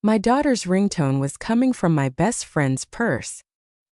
My daughter's ringtone was coming from my best friend's purse.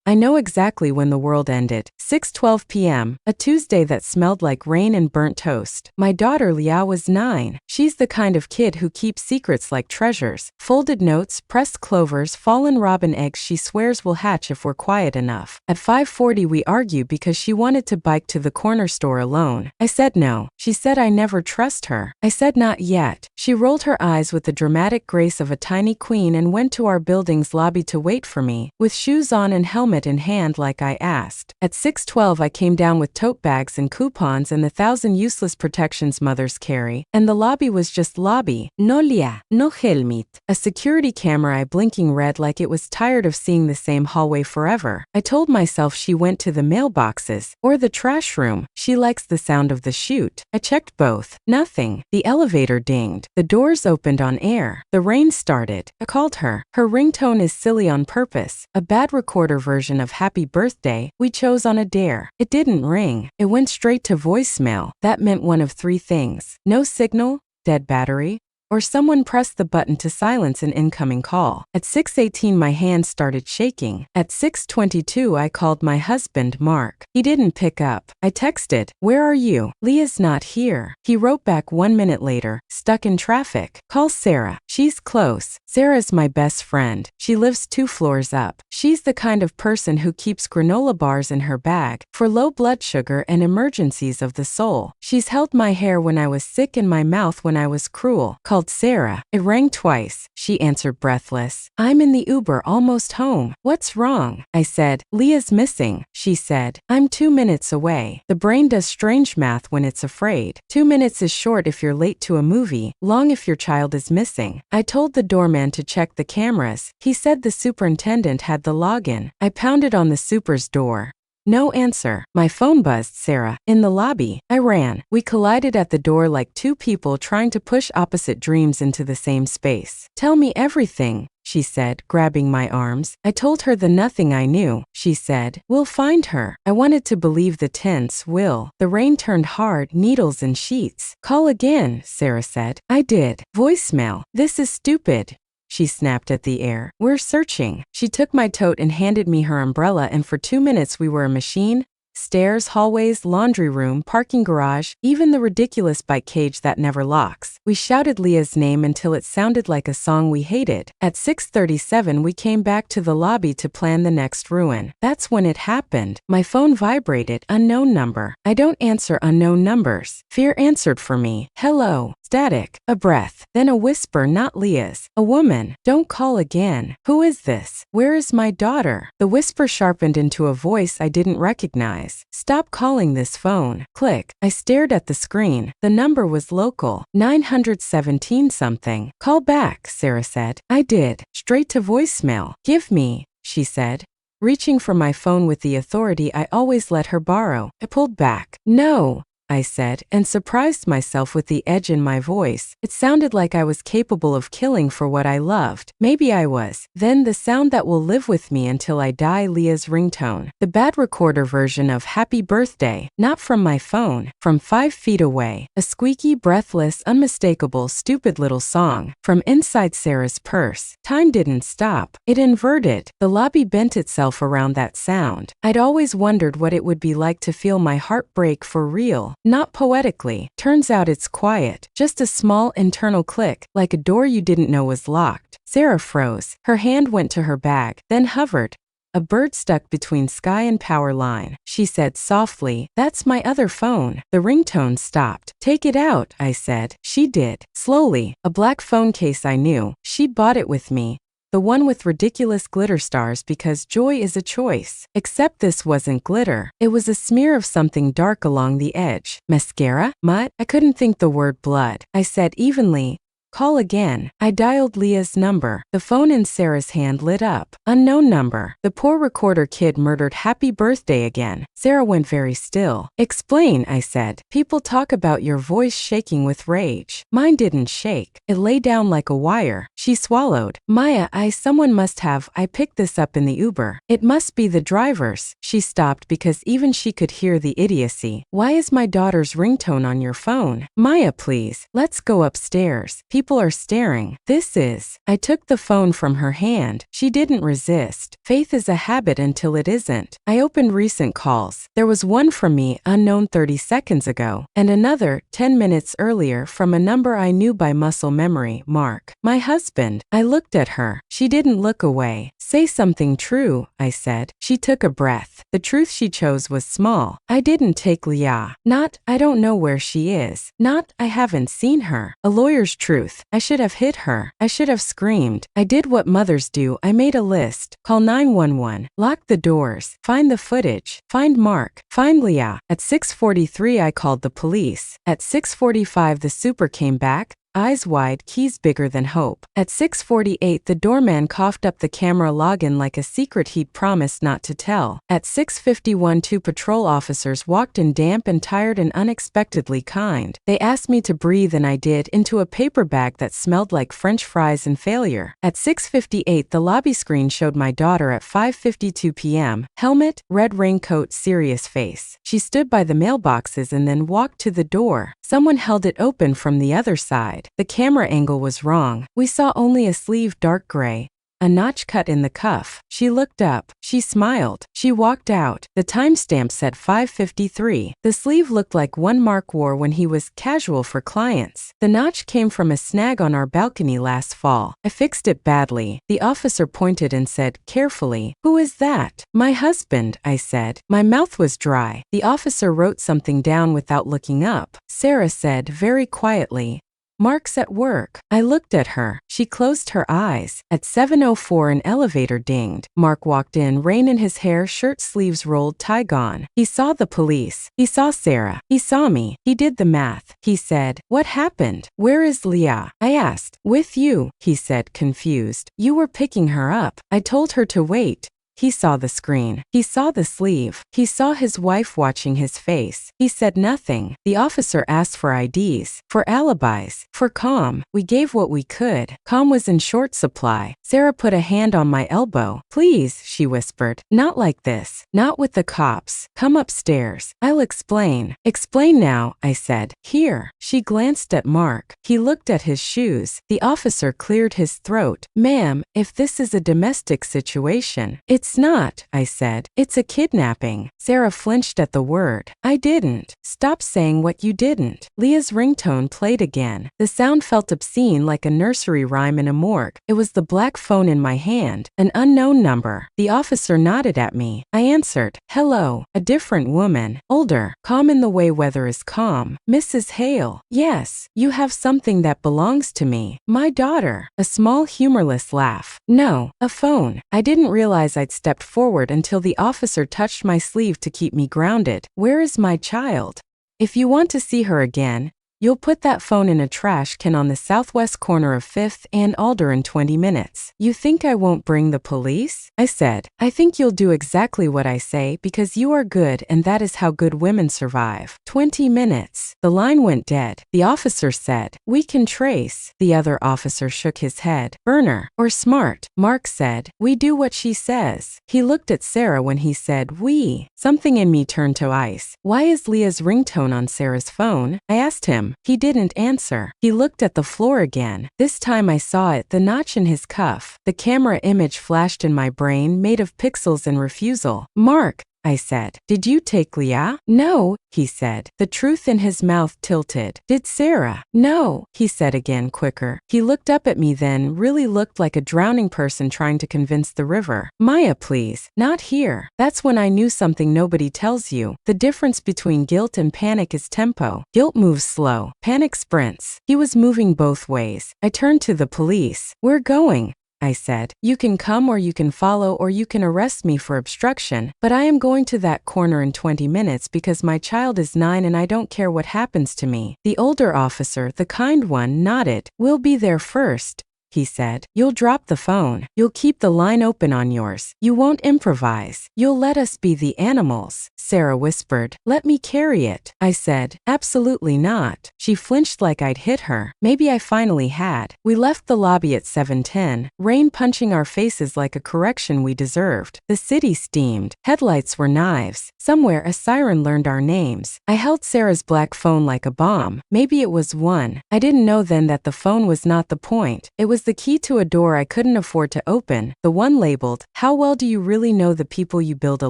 I know exactly when the world ended. 6:12 p.m., a Tuesday that smelled like rain and burnt toast. My daughter Liao was 9. She's the kind of kid who keeps secrets like treasures. Folded notes, pressed clovers, fallen robin eggs she swears will hatch if we're quiet enough. At 5:40 we argue because she wanted to bike to the corner store alone. I said no. She said I never trust her. I said not yet. She rolled her eyes with the dramatic grace of a tiny queen and went to our building's lobby to wait for me, with shoes on and helmet in hand like I asked. At 6:12 I came down with tote bags and coupons and the 1,000 useless protections mothers carry, and the lobby was just lobby. No lia, no helmet. A security camera eye blinking red like it was tired of seeing the same hallway forever. I told myself she went to the mailboxes, or the trash room. She likes the sound of the chute. I checked both. Nothing. The elevator dinged. The doors opened on air. The rain started. I called her. Her ringtone is silly on purpose. A bad recorder version of Happy Birthday we chose on a dare. It didn't ring. It went straight to voicemail. That meant one of three things: no signal, dead battery, or someone pressed the button to silence an incoming call. At 6:18 my hands started shaking. At 6:22 I called my husband Mark. He didn't pick up. I texted, "Where are you? Leah's not here." He wrote back 1 minute later, "Stuck in traffic. Call Sarah. She's close." Sarah's my best friend. She lives 2 floors up. She's the kind of person who keeps granola bars in her bag for low blood sugar and emergencies of the soul. She's held my hair when I was sick and my mouth when I was cruel. Called Sarah. It rang twice. She answered breathless. "I'm in the Uber almost home. What's wrong?" I said, "Leah's missing." She said, "I'm 2 minutes away." The brain does strange math when it's afraid. 2 minutes is short if you're late to a movie, long if your child is missing. I told the doorman to check the cameras. He said the superintendent had the login. I pounded on the super's door. No answer. My phone buzzed. Sarah. In the lobby. I ran. We collided at the door like 2 people trying to push opposite dreams into the same space. "Tell me everything," she said, grabbing my arms. I told her the nothing I knew. She said, "We'll find her." I wanted to believe the tense will. The rain turned hard, needles and sheets. "Call again," Sarah said. I did. Voicemail. "This is stupid," she snapped at the air. "We're searching." She took my tote and handed me her umbrella, and for 2 minutes we were a machine. Stairs, hallways, laundry room, parking garage, even the ridiculous bike cage that never locks. We shouted Leah's name until it sounded like a song we hated. At 6:37 we came back to the lobby to plan the next ruin. That's when it happened. My phone vibrated. Unknown number. I don't answer unknown numbers. Fear answered for me. "Hello." Static. A breath. Then a whisper, not Leah's. A woman. "Don't call again." "Who is this? Where is my daughter?" The whisper sharpened into a voice I didn't recognize. "Stop calling this phone." Click. I stared at the screen. The number was local. 917 something. "Call back," Sarah said. I did. Straight to voicemail. "Give me," she said, reaching for my phone with the authority I always let her borrow. I pulled back. "No," I said, and surprised myself with the edge in my voice. It sounded like I was capable of killing for what I loved. Maybe I was. Then the sound that will live with me until I die, Leah's ringtone. The bad recorder version of Happy Birthday. Not from my phone. From 5 feet away. A squeaky, breathless, unmistakable, stupid little song. From inside Sarah's purse. Time didn't stop. It inverted. The lobby bent itself around that sound. I'd always wondered what it would be like to feel my heart break for real. Not poetically. Turns out it's quiet. Just a small internal click, like a door you didn't know was locked. Sarah froze. Her hand went to her bag, then hovered. A bird stuck between sky and power line. She said softly, "That's my other phone." The ringtone stopped. "Take it out," I said. She did. Slowly. A black phone case I knew. She bought it with me. The one with ridiculous glitter stars, because joy is a choice. Except this wasn't glitter. It was a smear of something dark along the edge. Mascara? Mud? I couldn't think the word blood. I said evenly, "Call again." I dialed Leah's number. The phone in Sarah's hand lit up. Unknown number. The poor recorder kid murdered Happy Birthday again. Sarah went very still. "Explain," I said. "People talk about your voice shaking with rage." Mine didn't shake. It lay down like a wire. She swallowed. Maya, someone must have, I picked this up in the Uber. It must be the driver's. She stopped because even she could hear the idiocy. Why is my daughter's ringtone on your phone? Maya, please, let's go upstairs. People are staring. This is. I took the phone from her hand. She didn't resist. Faith is a habit until it isn't. I opened recent calls. There was one from me, unknown 30 seconds ago, and another, 10 minutes earlier, from a number I knew by muscle memory, Mark. My husband. I looked at her. She didn't look away. Say something true, I said. She took a breath. The truth she chose was small. I didn't take Leah. Not, I don't know where she is. Not, I haven't seen her. A lawyer's truth. I should have hit her. I should have screamed. I did what mothers do. I made a list. Call 911. Lock the doors. Find the footage. Find Mark. Find Leah. At 6:43 I called the police. At 6:45 the super came back. Eyes wide, keys bigger than hope. At 6:48 the doorman coughed up the camera login like a secret he'd promised not to tell. At 6:51 two patrol officers walked in, damp and tired and unexpectedly kind. They asked me to breathe and I did, into a paper bag that smelled like French fries and failure. At 6:58 the lobby screen showed my daughter at 5:52 p.m. Helmet, red raincoat, serious face. She stood by the mailboxes and then walked to the door. Someone held it open from the other side. The camera angle was wrong. We saw only a sleeve, dark gray, a notch cut in the cuff. She looked up. She smiled. She walked out. The timestamp said 5:53. The sleeve looked like one Mark wore when he was casual for clients. The notch came from a snag on our balcony last fall. I fixed it badly. The officer pointed and said, carefully, "Who is that?" "My husband," I said. My mouth was dry. The officer wrote something down without looking up. Sarah said very quietly, "Mark's at work." I looked at her. She closed her eyes. At 7:04 an elevator dinged. Mark walked in, rain in his hair, shirt sleeves rolled, tie gone. He saw the police. He saw Sarah. He saw me. He did the math. He said, "What happened? Where is Leah?" I asked. "With you," he said, confused. "You were picking her up. I told her to wait." He saw the screen. He saw the sleeve. He saw his wife watching his face. He said nothing. The officer asked for IDs, for alibis, for calm. We gave what we could. Calm was in short supply. Sarah put a hand on my elbow. "Please," she whispered. "Not like this. Not with the cops. Come upstairs. I'll explain." "Explain now," I said. "Here." She glanced at Mark. He looked at his shoes. The officer cleared his throat. "Ma'am, if this is a domestic situation, it's not," I said. "It's a kidnapping." Sarah flinched at the word. "I didn't." "Stop saying what you didn't." Leah's ringtone played again. The sound felt obscene, like a nursery rhyme in a morgue. It was the black phone in my hand, an unknown number. The officer nodded at me. I answered. "Hello." A different woman. Older. Calm in the way weather is calm. "Mrs. Hale." "Yes. You have something that belongs to me. My daughter." A small humorless laugh. "No. A phone." I didn't realize I'd stepped forward until the officer touched my sleeve to keep me grounded. "Where is my child? If you want to see her again, you'll put that phone in a trash can on the southwest corner of 5th and Alder in 20 minutes. You think I won't bring the police?" I said. "I think you'll do exactly what I say because you are good and that is how good women survive." 20 minutes. The line went dead. The officer said, "We can trace." The other officer shook his head. "Burner. Or smart." Mark said, "We do what she says." He looked at Sarah when he said, "We." Something in me turned to ice. "Why is Leah's ringtone on Sarah's phone?" I asked him. He didn't answer. He looked at the floor again. This time I saw it, the notch in his cuff. The camera image flashed in my brain, made of pixels and refusal. "Mark," I said. "Did you take Leah?" "No," he said. The truth in his mouth tilted. "Did Sarah?" "No," he said again, quicker. He looked up at me then, really looked like a drowning person trying to convince the river. "Maya, please. Not here." That's when I knew something nobody tells you. The difference between guilt and panic is tempo. Guilt moves slow. Panic sprints. He was moving both ways. I turned to the police. "We're going," I said. "You can come or you can follow or you can arrest me for obstruction, but I am going to that corner in 20 minutes because my child is 9 and I don't care what happens to me." The older officer, the kind one, nodded. "We'll be there first." he said. You'll drop the phone. You'll keep the line open on yours. You won't improvise. You'll let us be the animals, Sarah whispered. Let me carry it, I said. Absolutely not. She flinched like I'd hit her. Maybe I finally had. We left the lobby at 7:10, rain punching our faces like a correction we deserved. The city steamed. Headlights were knives. Somewhere a siren learned our names. I held Sarah's black phone like a bomb. Maybe it was one. I didn't know then that the phone was not the point. It was the key to a door I couldn't afford to open, the one labeled, "How well do you really know the people you build a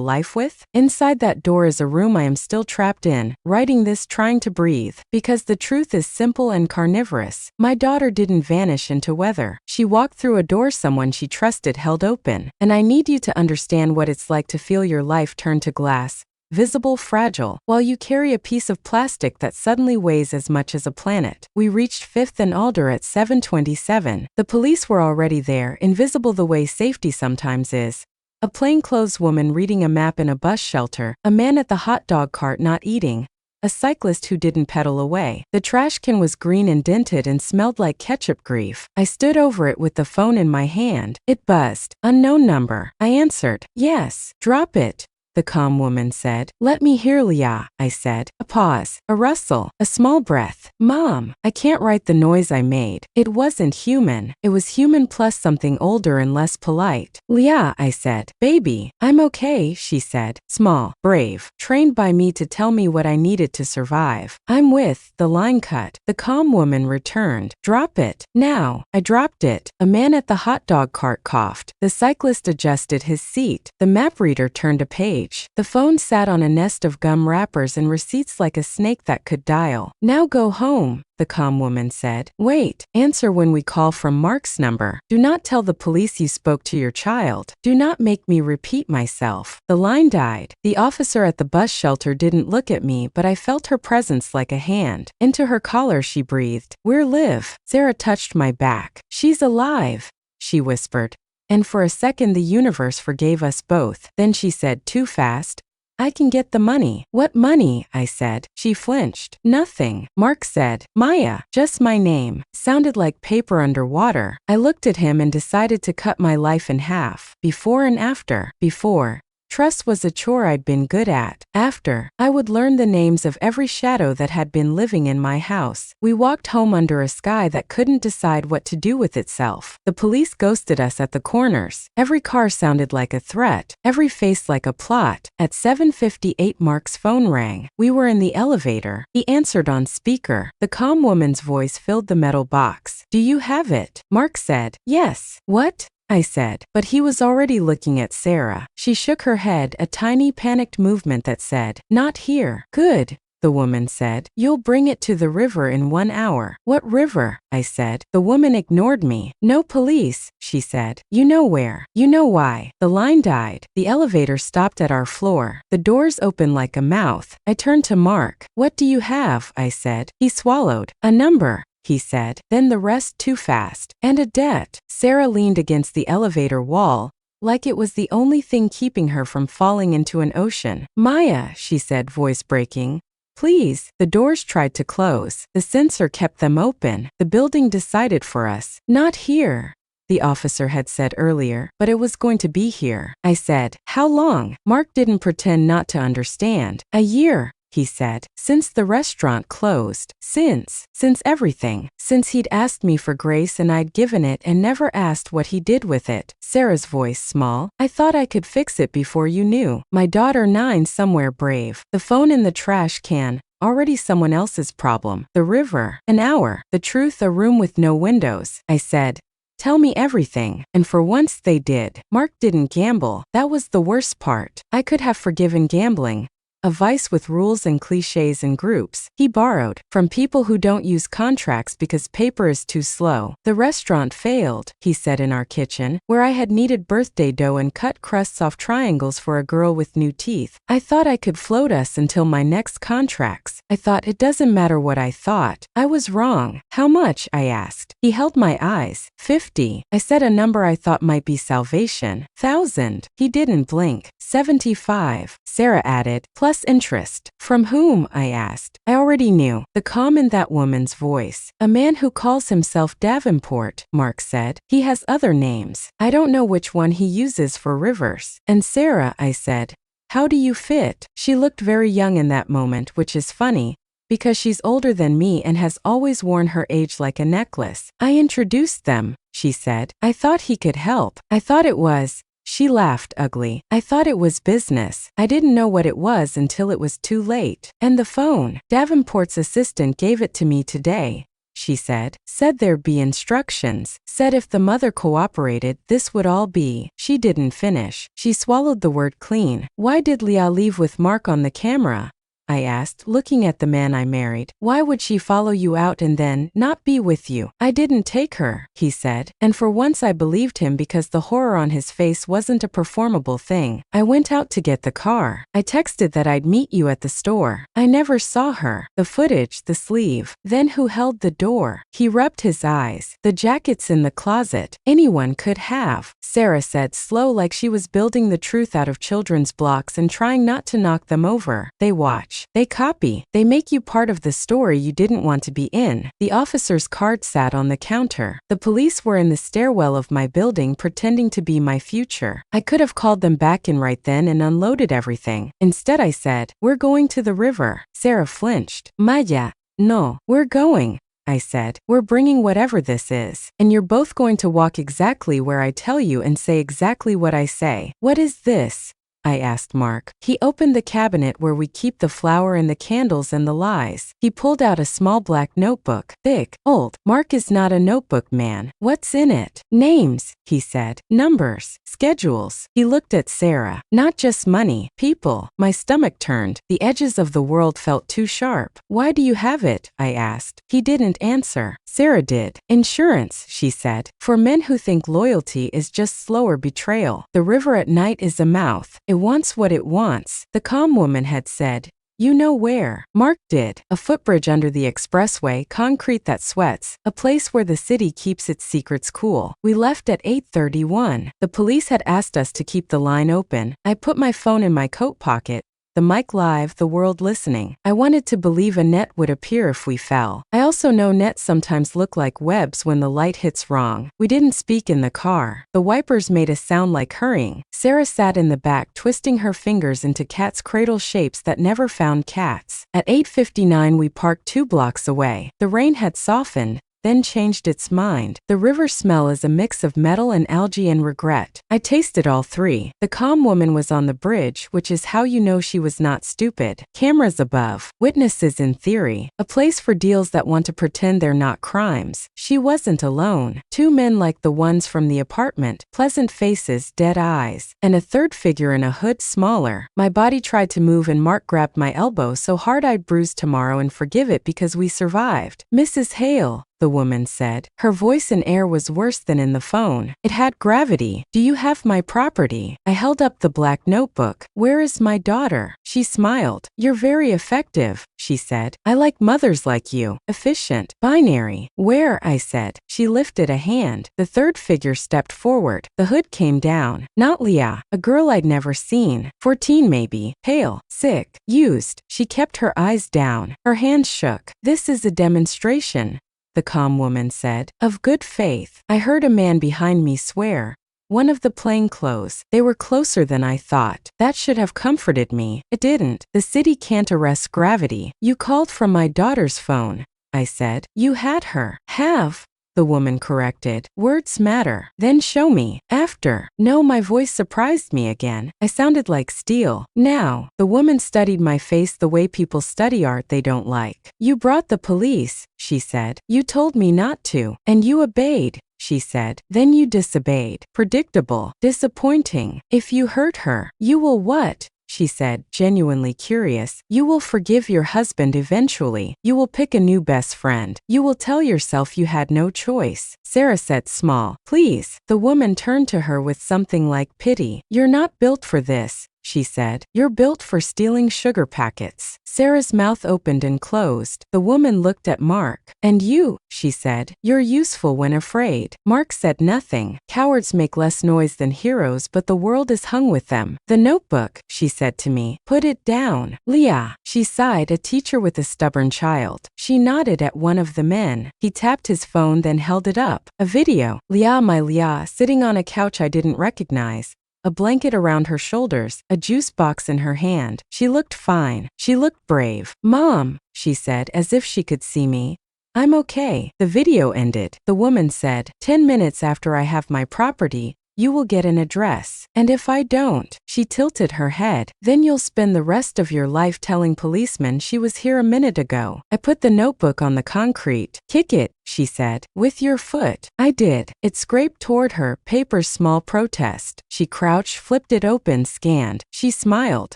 life with?" Inside that door is a room I am still trapped in, writing this trying to breathe. Because the truth is simple and carnivorous. My daughter didn't vanish into weather. She walked through a door someone she trusted held open. And I need you to understand what it's like to feel your life turn to glass. Visible, fragile, while you carry a piece of plastic that suddenly weighs as much as a planet. We reached 5th and Alder at 7:27. The police were already there, invisible the way safety sometimes is. A plainclothes woman reading a map in a bus shelter, a man at the hot dog cart not eating, a cyclist who didn't pedal away. The trash can was green and dented and smelled like ketchup grief. I stood over it with the phone in my hand. It buzzed. Unknown number. I answered. Yes. Drop it, the calm woman said. Let me hear, Leah, I said. A pause, a rustle, a small breath. Mom, I can't write the noise I made. It wasn't human. It was human plus something older and less polite. Leah, I said. Baby, I'm okay, she said. Small, brave, trained by me to tell me what I needed to survive. I'm with, the line cut. The calm woman returned. Drop it. Now. I dropped it. A man at the hot dog cart coughed. The cyclist adjusted his seat. The map reader turned a page. The phone sat on a nest of gum wrappers and receipts like a snake that could dial. Now go home, the calm woman said. Wait, answer when we call from Mark's number. Do not tell the police you spoke to your child. Do not make me repeat myself. The line died. The officer at the bus shelter didn't look at me, but I felt her presence like a hand. Into her collar she breathed. We're Liv. Sarah touched my back. She's alive, she whispered. And for a second the universe forgave us both. Then she said too fast, I can get the money. What money? I said. She flinched. Nothing. Mark said, Maya, just my name. Sounded like paper underwater. I looked at him and decided to cut my life in half. Before and after. Before. Trust was a chore I'd been good at. After, I would learn the names of every shadow that had been living in my house. We walked home under a sky that couldn't decide what to do with itself. The police ghosted us at the corners. Every car sounded like a threat, every face like a plot. At 7:58 Mark's phone rang. We were in the elevator. He answered on speaker. The calm woman's voice filled the metal box. Do you have it? Mark said, yes. What? I said, but he was already looking at Sarah. She shook her head, a tiny panicked movement that said, not here. Good, the woman said. You'll bring it to the river in 1 hour. What river? I said. The woman ignored me. No police, she said. You know where. You know why. The line died. The elevator stopped at our floor. The doors opened like a mouth. I turned to Mark. What do you have? I said. He swallowed. A number, he said. Then the rest too fast. And a debt. Sarah leaned against the elevator wall, like it was the only thing keeping her from falling into an ocean. Maya, she said, voice breaking. Please. The doors tried to close. The sensor kept them open. The building decided for us. Not here, the officer had said earlier, but it was going to be here. I said, how long? Mark didn't pretend not to understand. A year, he said. Since the restaurant closed. Since everything. Since he'd asked me for grace and I'd given it and never asked what he did with it. Sarah's voice small. I thought I could fix it before you knew. My daughter 9 somewhere brave. The phone in the trash can. Already someone else's problem. The river. An hour. The truth, a room with no windows. I said, tell me everything. And for once they did. Mark didn't gamble. That was the worst part. I could have forgiven gambling. A vice with rules and cliches and groups. He borrowed from people who don't use contracts because paper is too slow. The restaurant failed, he said in our kitchen, where I had kneaded birthday dough and cut crusts off triangles for a girl with new teeth. I thought I could float us until my next contracts. I thought it doesn't matter what I thought. I was wrong. How much? I asked. He held my eyes. 50. I said a number I thought might be salvation. 1,000. He didn't blink. 75. Sarah added, plus plus interest. From whom? I asked. I already knew. The calm in that woman's voice. A man who calls himself Davenport, Mark said. He has other names. I don't know which one he uses for Rivers. And Sarah, I said. How do you fit? She looked very young in that moment, which is funny, because she's older than me and has always worn her age like a necklace. I introduced them, she said. I thought he could help. I thought it was. She laughed ugly. I thought it was business. I didn't know what it was until it was too late. And the phone. Davenport's assistant gave it to me today, she said. Said there'd be instructions. Said if the mother cooperated, this would all be. She didn't finish. She swallowed the word clean. Why did Leah leave with Mark on the camera? I asked, looking at the man I married. Why would she follow you out and then not be with you? I didn't take her, he said, and for once I believed him because the horror on his face wasn't a performable thing. I went out to get the car. I texted that I'd meet you at the store. I never saw her. The footage, the sleeve. Then who held the door? He rubbed his eyes. The jacket's in the closet. Anyone could have. Sarah said, slow, like she was building the truth out of children's blocks and trying not to knock them over. They watch. They copy. They make you part of the story you didn't want to be in. The officer's card sat on the counter. The police were in the stairwell of my building pretending to be my future. I could have called them back in right then and unloaded everything. Instead I said, we're going to the river. Sarah flinched. Maya. No, we're going. I said, we're bringing whatever this is. And you're both going to walk exactly where I tell you and say exactly what I say. What is this? I asked Mark. He opened the cabinet where we keep the flour and the candles and the lies. He pulled out a small black notebook. Thick, old. Mark is not a notebook man. What's in it? Names, he said. Numbers. Schedules. He looked at Sarah. Not just money. People. My stomach turned. The edges of the world felt too sharp. Why do you have it? I asked. He didn't answer. Sarah did. Insurance, she said. For men who think loyalty is just slower betrayal. The river at night is a mouth. It wants what it wants. The calm woman had said, you know where. Mark did. A footbridge under the expressway, concrete that sweats, a place where the city keeps its secrets cool. We left at 8:31. The police had asked us to keep the line open. I put my phone in my coat pocket. The mic live, the world listening. I wanted to believe a net would appear if we fell. I also know nets sometimes look like webs when the light hits wrong. We didn't speak in the car. The wipers made a sound like hurrying. Sarah sat in the back, twisting her fingers into cat's cradle shapes that never found cats. At 8:59 we parked 2 blocks away. The rain had softened, then changed its mind. The river smell is a mix of metal and algae and regret. I tasted all 3. The calm woman was on the bridge, which is how you know she was not stupid. Cameras above. Witnesses in theory. A place for deals that want to pretend they're not crimes. She wasn't alone. 2 men like the ones from the apartment. Pleasant faces, dead eyes. And a third figure in a hood smaller. My body tried to move and Mark grabbed my elbow so hard I'd bruise tomorrow and forgive it because we survived. Mrs. Hale, the woman said. Her voice and air was worse than in the phone. It had gravity. Do you have my property? I held up the black notebook. Where is my daughter? She smiled. You're very effective, she said. I like mothers like you. Efficient. Binary. Where? I said. She lifted a hand. The third figure stepped forward. The hood came down. Not Leah. A girl I'd never seen. 14 maybe. Pale. Sick. Used. She kept her eyes down. Her hands shook. This is a demonstration, the calm woman said, of good faith. I heard a man behind me swear. One of the plainclothes. They were closer than I thought. That should have comforted me. It didn't. The city can't arrest gravity. You called from my daughter's phone, I said. You had her. Have, the woman corrected. Words matter. Then show me. After. No, my voice surprised me again. I sounded like steel. Now. The woman studied my face the way people study art they don't like. You brought the police, she said. You told me not to. And you obeyed, she said. Then you disobeyed. Predictable. Disappointing. If you hurt her, you will what? She said, genuinely curious. You will forgive your husband eventually. You will pick a new best friend. You will tell yourself you had no choice. Sarah said small. Please. The woman turned to her with something like pity. You're not built for this, she said. You're built for stealing sugar packets. Sarah's mouth opened and closed. The woman looked at Mark. And you, she said, you're useful when afraid. Mark said nothing. Cowards make less noise than heroes, but the world is hung with them. The notebook, she said to me. Put it down. Leah, she sighed, a teacher with a stubborn child. She nodded at one of the men. He tapped his phone, then held it up. A video. Leah, my Leah, sitting on a couch I didn't recognize. A blanket around her shoulders, a juice box in her hand. She looked fine. She looked brave. Mom, she said, as if she could see me. I'm okay. The video ended. The woman said, 10 minutes after I have my property, you will get an address. And if I don't, she tilted her head, then you'll spend the rest of your life telling policemen she was here a minute ago. I put the notebook on the concrete. Kick it, she said, with your foot. I did. It scraped toward her, paper's small protest. She crouched, flipped it open, scanned. She smiled.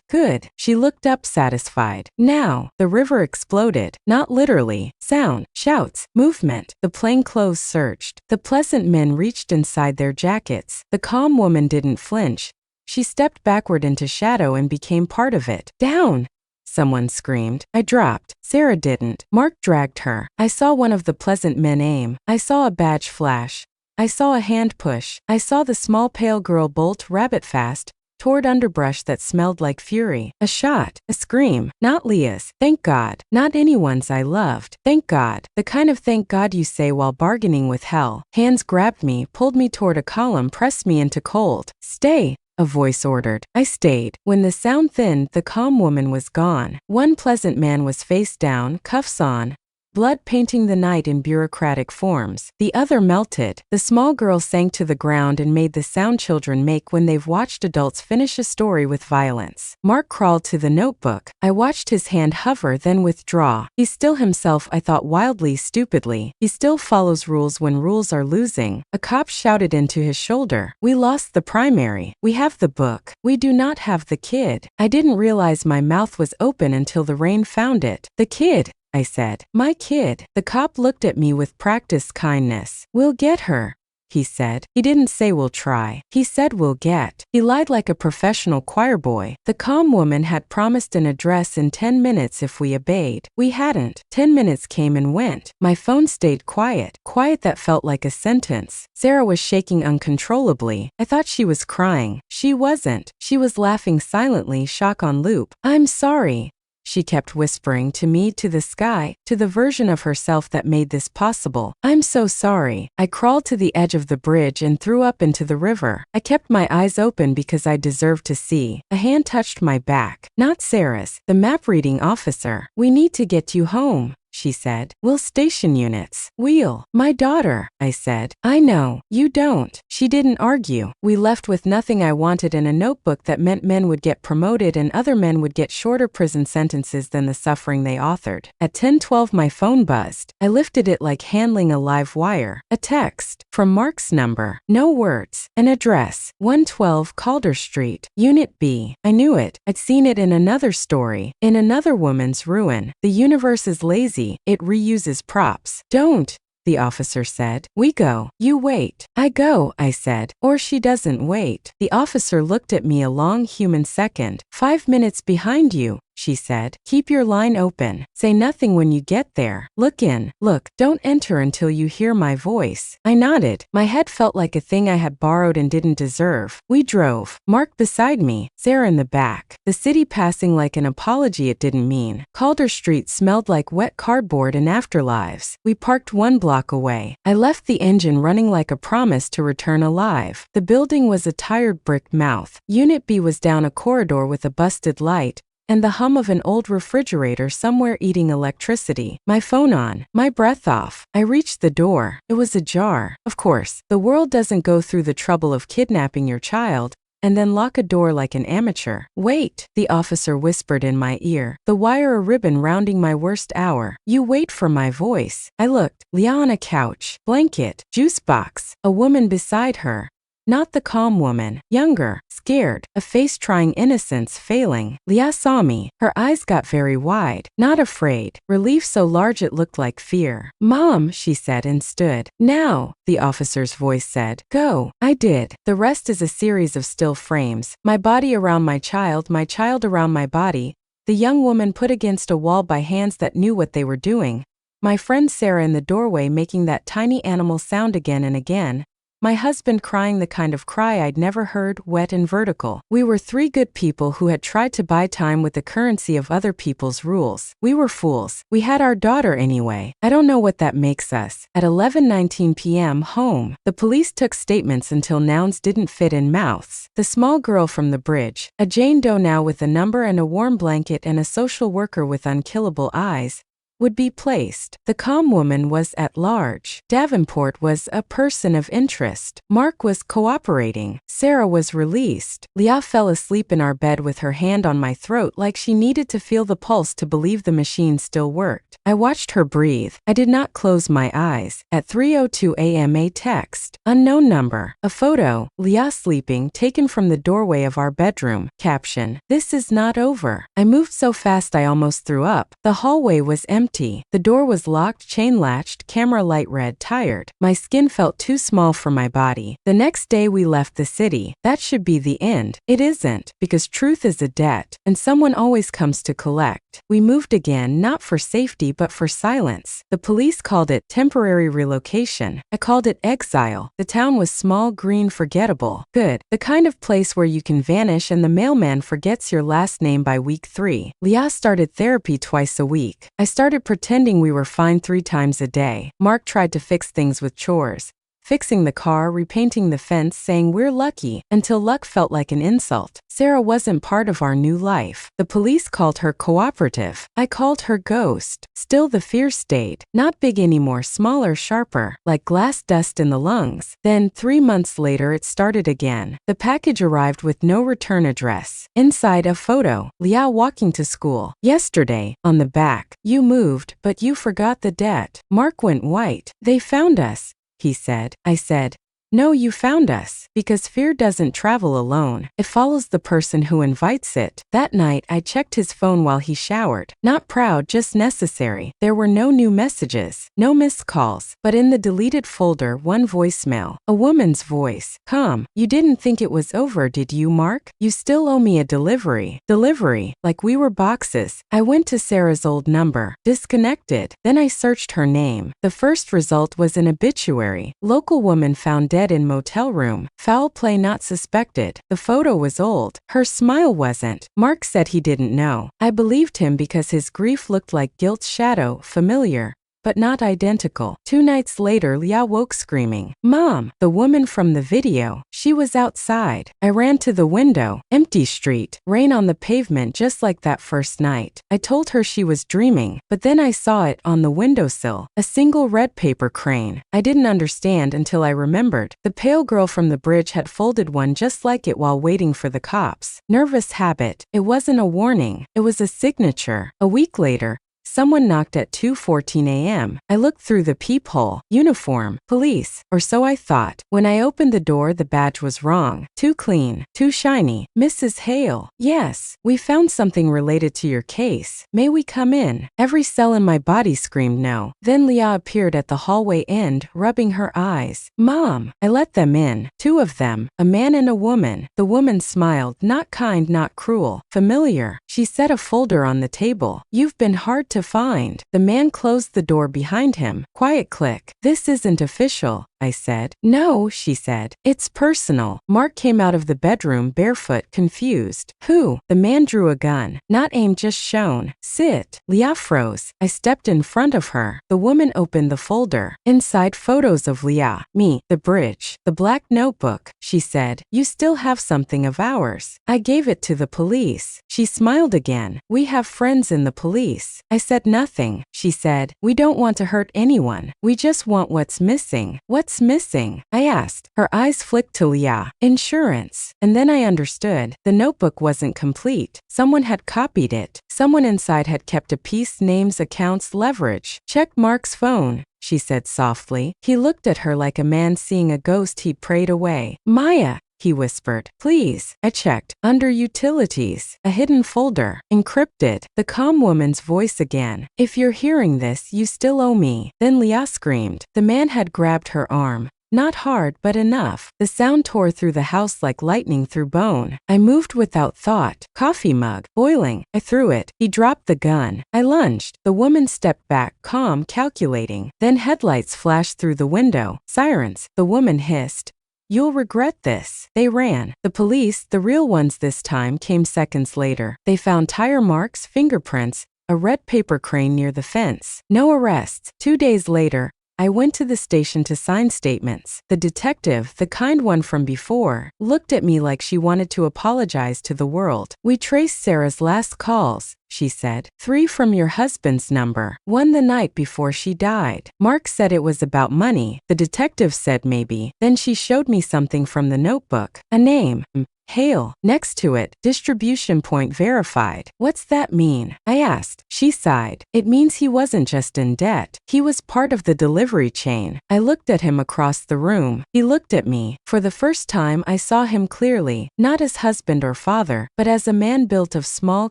Good. She looked up satisfied. Now, the river exploded. Not literally. Sound, shouts, movement. The plainclothes surged. The pleasant men reached inside their jackets. The calm woman didn't flinch. She stepped backward into shadow and became part of it. Down! Someone screamed. I dropped. Sarah didn't. Mark dragged her. I saw one of the pleasant men aim. I saw a badge flash. I saw a hand push. I saw the small pale girl bolt rabbit fast toward underbrush that smelled like fury. A shot. A scream. Not Leah's. Thank God. Not anyone's I loved. Thank God. The kind of thank God you say while bargaining with hell. Hands grabbed me, pulled me toward a column, pressed me into cold. Stay, a voice ordered. I stayed. When the sound thinned, the calm woman was gone. One pleasant man was face down, cuffs on, blood painting the night in bureaucratic forms. The other melted. The small girl sank to the ground and made the sound children make when they've watched adults finish a story with violence. Mark crawled to the notebook. I watched his hand hover, then withdraw. He's still himself, I thought wildly, stupidly. He still follows rules when rules are losing. A cop shouted into his shoulder. We lost the primary. We have the book. We do not have the kid. I didn't realize my mouth was open until the rain found it. The kid, I said. My kid. The cop looked at me with practiced kindness. We'll get her, he said. He didn't say we'll try. He said we'll get. He lied like a professional choir boy. The calm woman had promised an address in 10 minutes if we obeyed. We hadn't. 10 minutes came and went. My phone stayed quiet. Quiet that felt like a sentence. Sarah was shaking uncontrollably. I thought she was crying. She wasn't. She was laughing silently, shock on loop. I'm sorry, she kept whispering to me, to the sky, to the version of herself that made this possible. I'm so sorry. I crawled to the edge of the bridge and threw up into the river. I kept my eyes open because I deserved to see. A hand touched my back. Not Sarah's, the map-reading officer. We need to get you home, she said. We'll station units. We'll. My daughter, I said. I know. You don't. She didn't argue. We left with nothing I wanted and a notebook that meant men would get promoted and other men would get shorter prison sentences than the suffering they authored. At 10:12 my phone buzzed. I lifted it like handling a live wire. A text. From Mark's number. No words. An address. 112 Calder Street. Unit B. I knew it. I'd seen it in another story. In another woman's ruin. The universe is lazy. It reuses props. Don't, the officer said. We go. You wait. I go, I said. Or she doesn't wait. The officer looked at me a long human second. 5 minutes behind you, she said. Keep your line open. Say nothing when you get there. Look in. Look, don't enter until you hear my voice. I nodded. My head felt like a thing I had borrowed and didn't deserve. We drove. Mark beside me, Sarah in the back. The city passing like an apology it didn't mean. Calder Street smelled like wet cardboard and afterlives. We parked 1 block away. I left the engine running like a promise to return alive. The building was a tired brick mouth. Unit B was down a corridor with a busted light, and the hum of an old refrigerator somewhere eating electricity. My phone on, my breath off. I reached the door. It was ajar. Of course, the world doesn't go through the trouble of kidnapping your child and then lock a door like an amateur. Wait, the officer whispered in my ear, the wire a ribbon rounding my worst hour. You wait for my voice. I looked. Leah on a couch, blanket, juice box, a woman beside her. Not the calm woman, younger, scared, a face trying innocence failing. Leah saw me. Her eyes got very wide. Not afraid. Relief so large it looked like fear. "Mom," she said and stood. "Now," the officer's voice said. "Go." I did. The rest is a series of still frames. My body around my child around my body, the young woman put against a wall by hands that knew what they were doing, my friend Sarah in the doorway making that tiny animal sound again and again, my husband crying the kind of cry I'd never heard, wet and vertical. We were three good people who had tried to buy time with the currency of other people's rules. We were fools. We had our daughter anyway. I don't know what that makes us. At 11:19 p.m. home. The police took statements until nouns didn't fit in mouths. The small girl from the bridge, a Jane Doe now with a number and a warm blanket and a social worker with unkillable eyes, would be placed. The calm woman was at large. Davenport was a person of interest. Mark was cooperating. Sarah was released. Leah fell asleep in our bed with her hand on my throat like she needed to feel the pulse to believe the machine still worked. I watched her breathe. I did not close my eyes. At 3:02 a.m. a text. Unknown number. A photo. Leah sleeping, taken from the doorway of our bedroom. Caption. This is not over. I moved so fast I almost threw up. The hallway was empty. The door was locked, chain latched, camera light red, tired. My skin felt too small for my body. The next day we left the city. That should be the end. It isn't, because truth is a debt, and someone always comes to collect. We moved again, not for safety but for silence. The police called it temporary relocation. I called it exile. The town was small, green, forgettable. Good. The kind of place where you can vanish and the mailman forgets your last name by week 3. Leah started therapy twice a week. I started pretending we were fine 3 times a day. Mark tried to fix things with chores. Fixing the car, repainting the fence, saying we're lucky, until luck felt like an insult. Sarah wasn't part of our new life. The police called her cooperative. I called her ghost. Still the fear stayed. Not big anymore, smaller, sharper, like glass dust in the lungs. Then, 3 months later, it started again. The package arrived with no return address. Inside, a photo. Leah walking to school. Yesterday, on the back. You moved, but you forgot the debt. Mark went white. They found us, he said. I said, no, you found us. Because fear doesn't travel alone. It follows the person who invites it. That night, I checked his phone while he showered. Not proud, just necessary. There were no new messages, no missed calls. But in the deleted folder, one voicemail. A woman's voice. Calm. You didn't think it was over, did you, Mark? You still owe me a delivery. Delivery. Like we were boxes. I went to Sarah's old number. Disconnected. Then I searched her name. The first result was an obituary. Local woman found dead in motel room. Foul play not suspected. The photo was old. Her smile wasn't. Mark said he didn't know. I believed him because his grief looked like guilt's shadow, familiar, but not identical. 2 nights later, Leah woke screaming, Mom, the woman from the video. She was outside. I ran to the window. Empty street. Rain on the pavement just like that first night. I told her she was dreaming, but then I saw it on the windowsill. A single red paper crane. I didn't understand until I remembered. The pale girl from the bridge had folded one just like it while waiting for the cops. Nervous habit. It wasn't a warning. It was a signature. A week later, someone knocked at 2:14 a.m. I looked through the peephole. Uniform. Police. Or so I thought. When I opened the door, the badge was wrong. Too clean. Too shiny. Mrs. Hale. Yes. We found something related to your case. May we come in? Every cell in my body screamed no. Then Leah appeared at the hallway end, rubbing her eyes. Mom. I let them in. 2 of them. A man and a woman. The woman smiled. Not kind, not cruel. Familiar. She set a folder on the table. You've been hard to find. The man closed the door behind him. Quiet click. This isn't official, I said. No, she said. It's personal. Mark came out of the bedroom barefoot, confused. Who? The man drew a gun. Not aimed, just shown. Sit. Leah froze. I stepped in front of her. The woman opened the folder. Inside, photos of Leah, me, the bridge, the black notebook. She said, you still have something of ours. I gave it to the police. She smiled again. We have friends in the police. I said nothing. She said, we don't want to hurt anyone. We just want what's missing. What's missing? I asked. Her eyes flicked to Leah. Insurance. And then I understood. The notebook wasn't complete. Someone had copied it. Someone inside had kept a piece, names, accounts, leverage. Check Mark's phone, she said softly. He looked at her like a man seeing a ghost he'd prayed away. Maya, he whispered. Please. I checked. Under utilities. A hidden folder. Encrypted. The calm woman's voice again. If you're hearing this, you still owe me. Then Leah screamed. The man had grabbed her arm. Not hard, but enough. The sound tore through the house like lightning through bone. I moved without thought. Coffee mug. Boiling. I threw it. He dropped the gun. I lunged. The woman stepped back, calm, calculating. Then headlights flashed through the window. Sirens. The woman hissed. You'll regret this. They ran. The police, the real ones this time, came seconds later. They found tire marks, fingerprints, a red paper crane near the fence. No arrests. 2 days later, I went to the station to sign statements. The detective, the kind one from before, looked at me like she wanted to apologize to the world. We traced Sarah's last calls, she said. 3 from your husband's number. 1 the night before she died. Mark said it was about money. The detective said maybe. Then she showed me something from the notebook. A name. Hale. Next to it, distribution point verified. What's that mean? I asked. She sighed. It means he wasn't just in debt. He was part of the delivery chain. I looked at him across the room. He looked at me. For the first time, I saw him clearly, not as husband or father, but as a man built of small,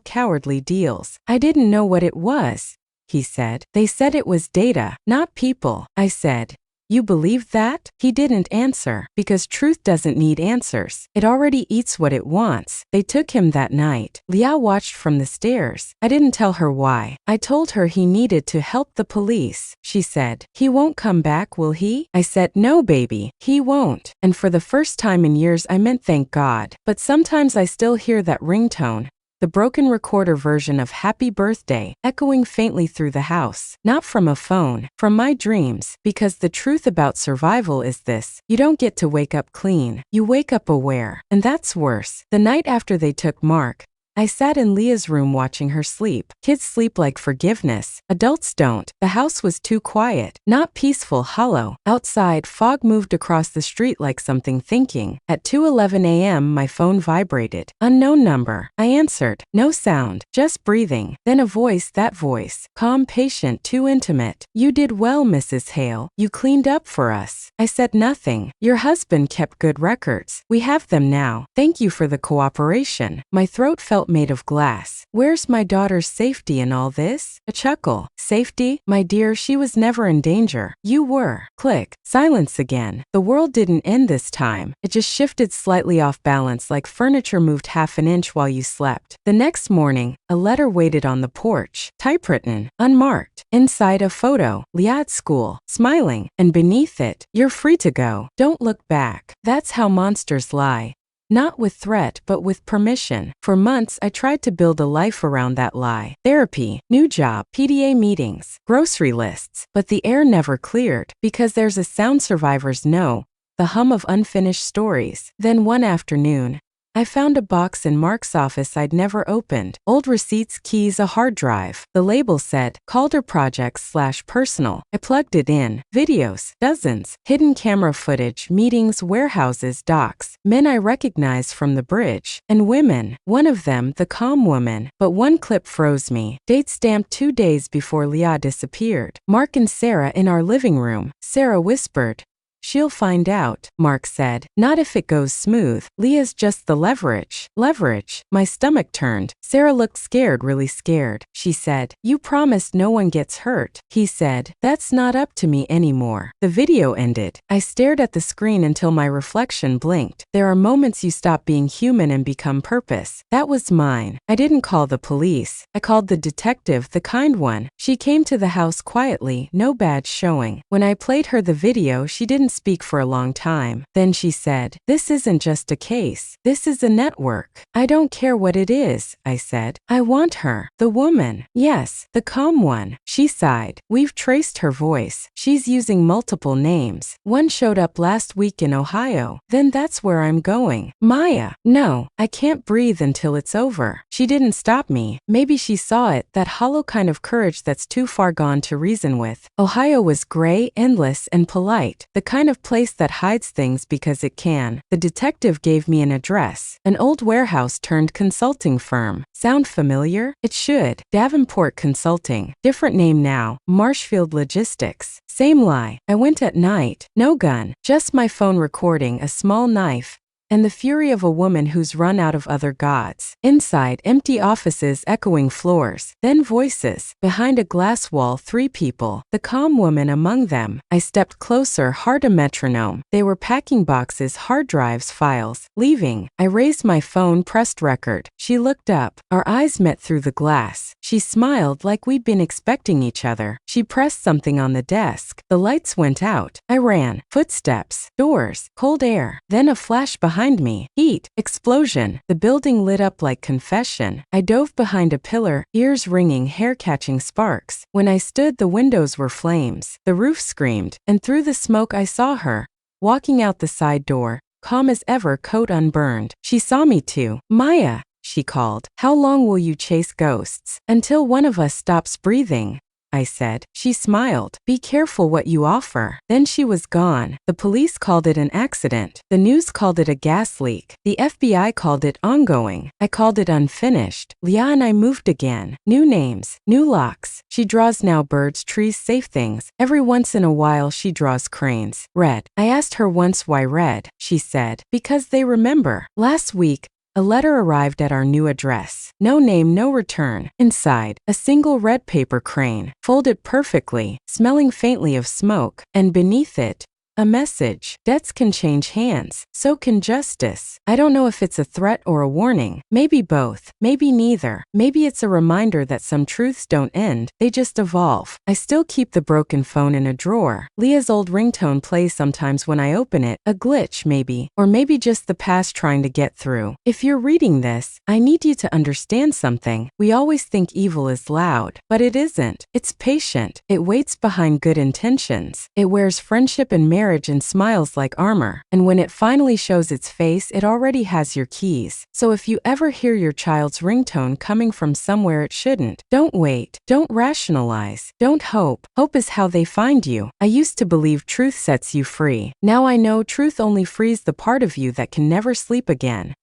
cowardly deals. I didn't know what it was, he said. They said it was data, not people. I said. You believe that? He didn't answer, because truth doesn't need answers. It already eats what it wants. They took him that night. Leah watched from the stairs. I didn't tell her why. I told her he needed to help the police. She said, he won't come back, will he? I said, no, baby, he won't. And for the first time in years, I meant thank God. But sometimes I still hear that ringtone, the broken recorder version of Happy Birthday, echoing faintly through the house. Not from a phone, from my dreams, because the truth about survival is this: you don't get to wake up clean. You wake up aware. And that's worse. The night after they took Mark, I sat in Leah's room watching her sleep. Kids sleep like forgiveness. Adults don't. The house was too quiet. Not peaceful, hollow. Outside, fog moved across the street like something thinking. At 2:11 a.m., my phone vibrated. Unknown number. I answered. No sound. Just breathing. Then a voice, that voice. Calm, patient, too intimate. You did well, Mrs. Hale. You cleaned up for us. I said nothing. Your husband kept good records. We have them now. Thank you for the cooperation. My throat felt made of glass. Where's my daughter's safety in all this? A chuckle. Safety? My dear, she was never in danger. You were. Click. Silence again. The world didn't end this time. It just shifted slightly off balance like furniture moved half an inch while you slept. The next morning, a letter waited on the porch. Typewritten. Unmarked. Inside a photo. Leah at school. Smiling. And beneath it, you're free to go. Don't look back. That's how monsters lie. Not with threat, but with permission. For months, I tried to build a life around that lie. Therapy, new job, PDA meetings, grocery lists. But the air never cleared, because there's a sound survivors know, the hum of unfinished stories. Then one afternoon, I found a box in Mark's office I'd never opened. Old receipts, keys, a hard drive. The label said, Calder Projects/personal. I plugged it in. Videos, dozens. Hidden camera footage, meetings, warehouses, docks. Men I recognized from the bridge. And women. One of them, the calm woman. But one clip froze me. Date stamped 2 days before Leah disappeared. Mark and Sarah in our living room. Sarah whispered, she'll find out, Mark said. Not if it goes smooth. Leah's just the leverage. Leverage. My stomach turned. Sarah looked scared, really scared. She said, you promised no one gets hurt. He said, that's not up to me anymore. The video ended. I stared at the screen until my reflection blinked. There are moments you stop being human and become purpose. That was mine. I didn't call the police. I called the detective, the kind one. She came to the house quietly, no badge showing. When I played her the video, she didn't speak for a long time. Then she said, this isn't just a case. This is a network. I don't care what it is, I said. I want her. The woman. Yes, the calm one. She sighed. We've traced her voice. She's using multiple names. One showed up last week in Ohio. Then that's where I'm going. Maya. No, I can't breathe until it's over. She didn't stop me. Maybe she saw it, that hollow kind of courage that's too far gone to reason with. Ohio was gray, endless, and polite. The kind of place that hides things because it can. The detective gave me an address. An old warehouse turned consulting firm. Sound familiar? It should. Davenport Consulting. Different name now. Marshfield Logistics. Same lie. I went at night. No gun. Just my phone recording, a small knife, and the fury of a woman who's run out of other gods. Inside, empty offices, echoing floors, then voices. Behind a glass wall, 3 people, the calm woman among them. I stepped closer, heart a metronome. They were packing boxes, hard drives, files. Leaving. I raised my phone, pressed record. She looked up. Our eyes met through the glass. She smiled like we'd been expecting each other. She pressed something on the desk. The lights went out. I ran. Footsteps. Doors. Cold air. Then a flash behind me. Heat. Explosion. The building lit up like confession. I dove behind a pillar, ears ringing, hair catching sparks. When I stood, the windows were flames. The roof screamed, and through the smoke I saw her, walking out the side door, calm as ever, coat unburned. She saw me too. Maya, she called. How long will you chase ghosts? Until one of us stops breathing, I said. She smiled. Be careful what you offer. Then she was gone. The police called it an accident. The news called it a gas leak. The FBI called it ongoing. I called it unfinished. Leah and I moved again. New names, new locks. She draws now birds, trees, safe things. Every once in a while she draws cranes. Red. I asked her once why red. She said, because they remember. Last week, a letter arrived at our new address. No name, no return. Inside, a single red paper crane, folded perfectly, smelling faintly of smoke, and beneath it, a message. Debts can change hands. So can justice. I don't know if it's a threat or a warning. Maybe both. Maybe neither. Maybe it's a reminder that some truths don't end. They just evolve. I still keep the broken phone in a drawer. Leah's old ringtone plays sometimes when I open it. A glitch, maybe. Or maybe just the past trying to get through. If you're reading this, I need you to understand something. We always think evil is loud, but it isn't. It's patient. It waits behind good intentions. It wears friendship and marriage and smiles like armor, and when it finally shows its face, it already has your keys. So if you ever hear your child's ringtone coming from somewhere it shouldn't, don't wait, don't rationalize, don't hope. Hope is how they find you. I used to believe truth sets you free. Now I know truth only frees the part of you that can never sleep again.